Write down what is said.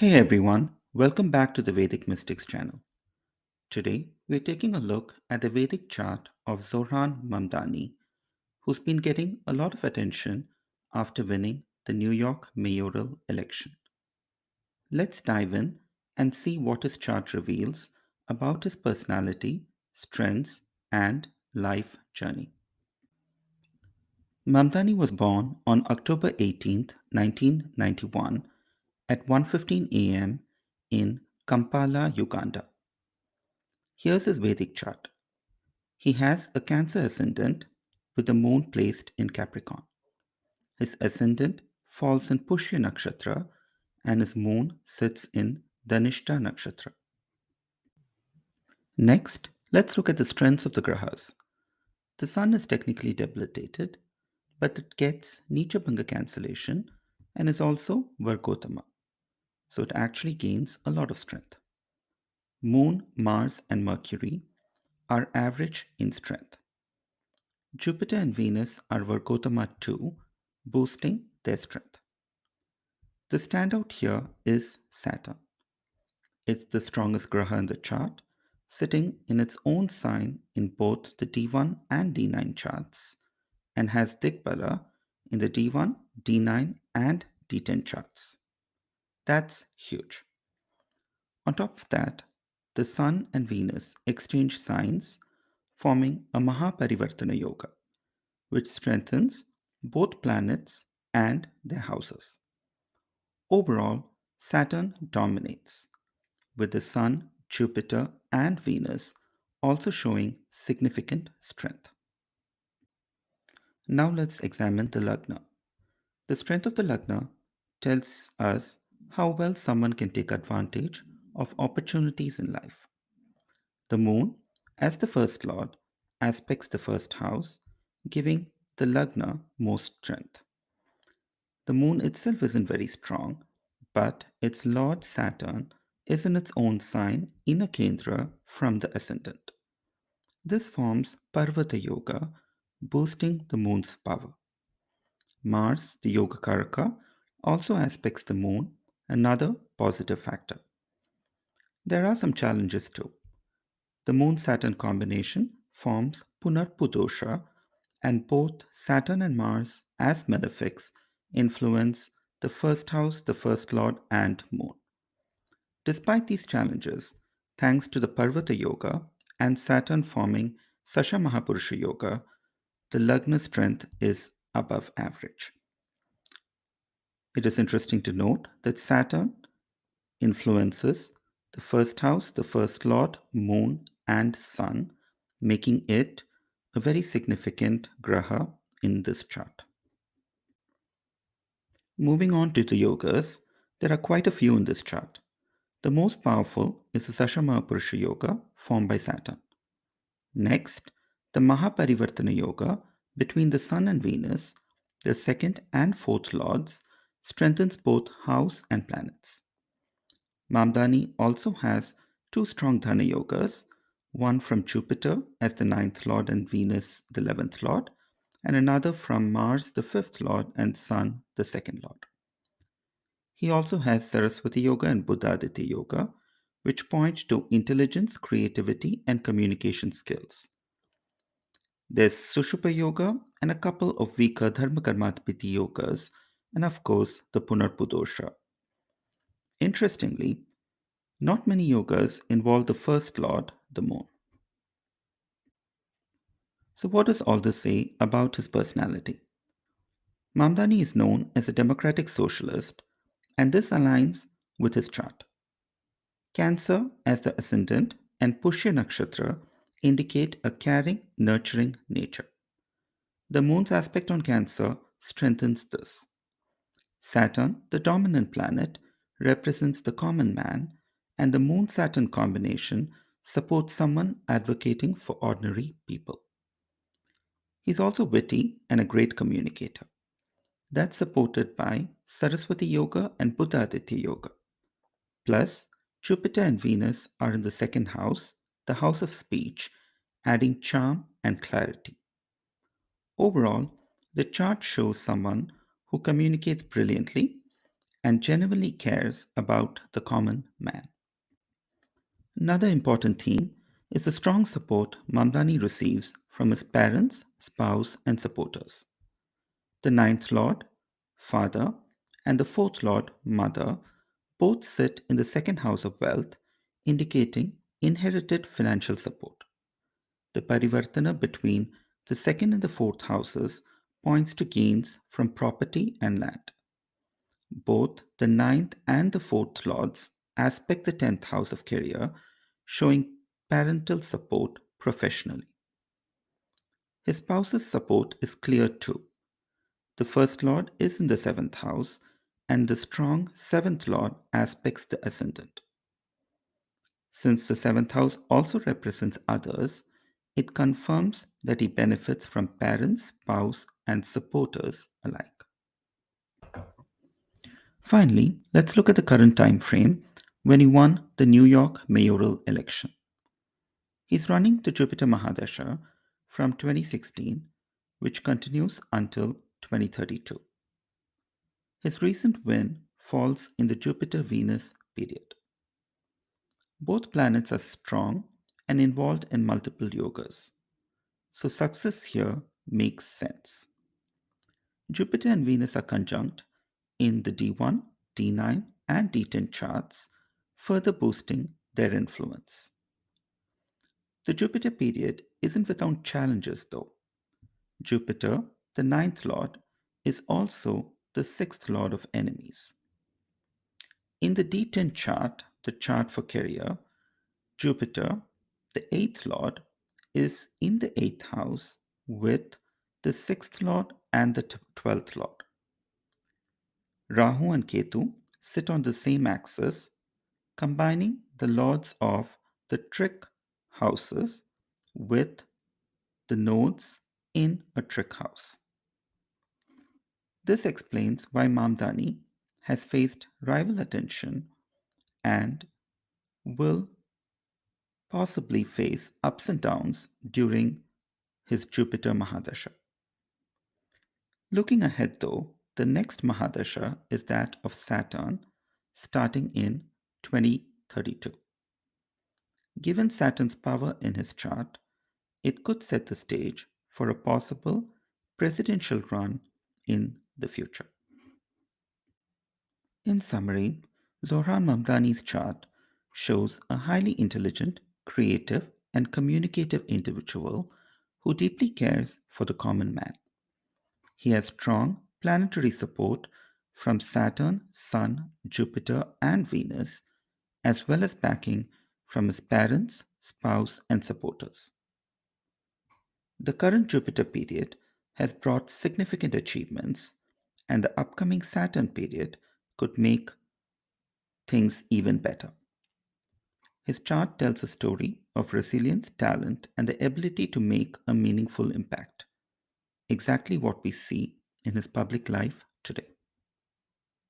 Hey everyone, welcome back to the Vedic Mystics channel. Today we're taking a look at the Vedic chart of Zohran Mamdani, who's been getting a lot of attention after winning the New York mayoral election. Let's dive in and see what his chart reveals about his personality, strengths, and life journey. Mamdani was born on October 18th, 1991 at 1:15 a.m. in Kampala, Uganda. Here's his Vedic chart. He has a Cancer ascendant with the moon placed in Capricorn. His ascendant falls in Pushya Nakshatra and his moon sits in Dhanishta Nakshatra. Next, let's look at the strengths of the Grahas. The Sun is technically debilitated, but it gets Nichabhanga cancellation and is also Vargotama, so it actually gains a lot of strength. Moon, Mars, and Mercury are average in strength. Jupiter and Venus are Vargotama too, boosting their strength. The standout here is Saturn. It's the strongest Graha in the chart, sitting in its own sign in both the D1 and D9 charts, and has Digbala in the D1, D9, and D10 charts. That's huge. On top of that, the Sun and Venus exchange signs, forming a Mahaparivartana Yoga, which strengthens both planets and their houses. Overall, Saturn dominates, with the Sun, Jupiter, and Venus also showing significant strength. Now let's examine the Lagna. The strength of the Lagna tells us how well someone can take advantage of opportunities in life. The Moon, as the first lord, aspects the first house, giving the Lagna more strength. The moon itself isn't very strong, but its lord Saturn is in its own sign in a Kendra from the ascendant. This forms Parvata Yoga, boosting the moon's power. Mars, the Yogakaraka, also aspects the moon, another positive factor. There are some challenges too. The moon Saturn combination forms Punarpudosha, and both Saturn and Mars as malefics influence the first house, the first lord, and moon. Despite these challenges, thanks to the Parvata Yoga and Saturn forming Sasha Mahapurusha Yoga, the Lagna strength is above average. It is interesting to note that Saturn influences the first house, the first lord, moon, and sun, making it a very significant graha in this chart. Moving on to the yogas, there are quite a few in this chart. The most powerful is the Sashamahapurusha Yoga formed by Saturn. Next, the Mahaparivartana Yoga between the Sun and Venus, the second and fourth lords, strengthens both house and planets. Mamdani also has two strong Dhana Yogas, one from Jupiter as the ninth lord and Venus the 11th lord, and another from Mars the fifth lord and Sun the second lord. He also has Saraswati Yoga and Buddhaditya Yoga, which point to intelligence, creativity, and communication skills. There's Sushupha Yoga and a couple of weaker Dharma Karmadipiti yogas, and of course the Punarpudosha. Interestingly, not many yogas involve the first lord, the moon. So, what does all this say about his personality? Mamdani is known as a democratic socialist, and this aligns with his chart. Cancer as the ascendant and Pushya Nakshatra indicate a caring, nurturing nature. The moon's aspect on Cancer strengthens this. Saturn, the dominant planet, represents the common man, and the Moon Saturn combination supports someone advocating for ordinary people. He's also witty and a great communicator. That's supported by Saraswati Yoga and Buddhaditya Yoga. Plus, Jupiter and Venus are in the second house, the house of speech, adding charm and clarity. Overall, the chart shows someone who communicates brilliantly and genuinely cares about the common man. Another important theme is the strong support Mamdani receives from his parents, spouse, and supporters. The ninth lord, father, and the fourth lord, mother, both sit in the second house of wealth, indicating inherited financial support. The parivartana between the second and the fourth houses points to gains from property and land. Both the ninth and the fourth lords aspect the tenth house of career, showing parental support professionally. His spouse's support is clear too. The first lord is in the seventh house, and the strong seventh lord aspects the ascendant. Since the seventh house also represents others, it confirms that he benefits from parents, spouse, and supporters alike. Finally, let's look at the current time frame when he won the New York mayoral election. He's running the Jupiter Mahadasha from 2016, which continues until 2032. His recent win falls in the Jupiter Venus period. Both planets are strong and involved in multiple yogas, so success here makes sense. Jupiter and Venus are conjunct in the D1, D9, and D10 charts, further boosting their influence. The Jupiter period isn't without challenges though. Jupiter, the ninth lord, is also the sixth lord of enemies. In the D10 chart, the chart for career, Jupiter, the eighth lord, is in the eighth house with the sixth lord and the 12th lord. Rahu and Ketu sit on the same axis, combining the lords of the trick houses with the nodes in a trick house. This explains why Mamdani has faced rival attention and will possibly face ups and downs during his Jupiter Mahadasha. Looking ahead though, the next Mahadasha is that of Saturn starting in 2032. Given Saturn's power in his chart, it could set the stage for a possible presidential run in the future. In summary, Zohran Mamdani's chart shows a highly intelligent, creative, and communicative individual who deeply cares for the common man. He has strong planetary support from Saturn, Sun, Jupiter, and Venus, as well as backing from his parents, spouse, and supporters. The current Jupiter period has brought significant achievements, and the upcoming Saturn period could make things even better. His chart tells a story of resilience, talent, and the ability to make a meaningful impact. Exactly what we see in his public life today.